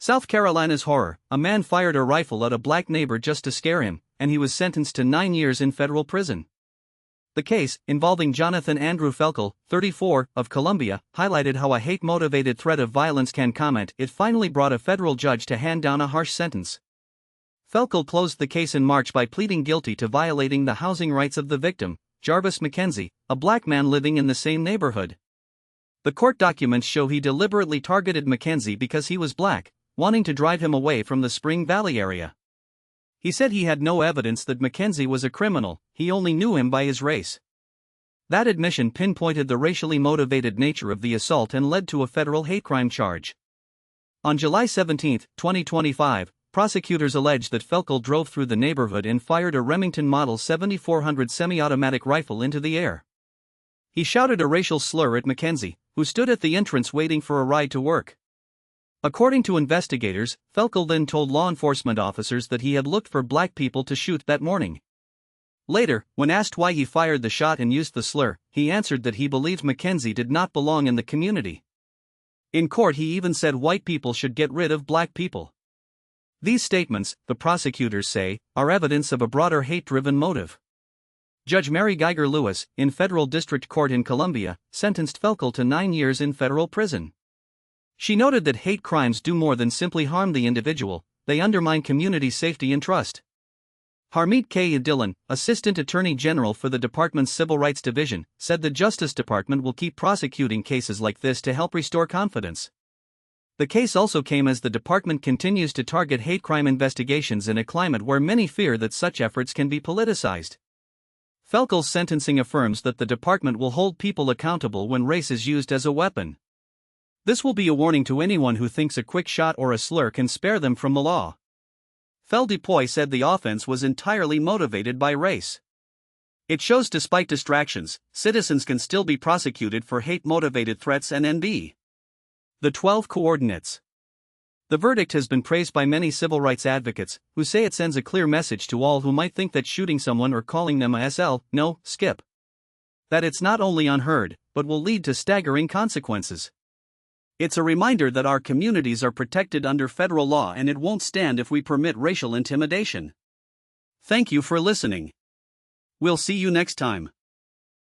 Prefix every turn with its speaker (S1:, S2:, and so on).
S1: South Carolina's horror: a man fired a rifle at a black neighbor just to scare him, and he was sentenced to 9 years in federal prison. The case, involving Jonathan Andrew Felkel, 34, of Columbia, highlighted how a hate-motivated threat of violence can comment. It finally brought a federal judge to hand down a harsh sentence. Felkel closed the case in March by pleading guilty to violating the housing rights of the victim, Jarvis McKenzie, a black man living in the same neighborhood. The court documents show he deliberately targeted McKenzie because he was black, wanting to drive him away from the Spring Valley area. He said he had no evidence that McKenzie was a criminal, he only knew him by his race. That admission pinpointed the racially motivated nature of the assault and led to a federal hate crime charge. On July 17, 2025, prosecutors alleged that Felkel drove through the neighborhood and fired a Remington Model 7400 semi-automatic rifle into the air. He shouted a racial slur at McKenzie, who stood at the entrance waiting for a ride to work. According to investigators, Felkel then told law enforcement officers that he had looked for black people to shoot that morning. Later, when asked why he fired the shot and used the slur, he answered that he believed McKenzie did not belong in the community. In court, he even said white people should get rid of black people. These statements, the prosecutors say, are evidence of a broader hate-driven motive. Judge Mary Geiger Lewis, in Federal District Court in Columbia, sentenced Felkel to 9 years in federal prison. She noted that hate crimes do more than simply harm the individual, they undermine community safety and trust. Harmeet K. Dillon, Assistant Attorney General for the department's Civil Rights Division, said the Justice Department will keep prosecuting cases like this to help restore confidence. The case also came as the department continues to target hate crime investigations in a climate where many fear that such efforts can be politicized. Felkel's sentencing affirms that the department will hold people accountable when race is used as a weapon. This will be a warning to anyone who thinks a quick shot or a slur can spare them from the law. Fel DuPuis said the offense was entirely motivated by race. It shows despite distractions, citizens can still be prosecuted for hate-motivated threats and NB. The 12 coordinates. The verdict has been praised by many civil rights advocates, who say it sends a clear message to all who might think that shooting someone or calling them a SL, no, skip. That it's not only unheard, but will lead to staggering consequences. It's a reminder that our communities are protected under federal law and it won't stand if we permit racial intimidation. Thank you for listening. We'll see you next time.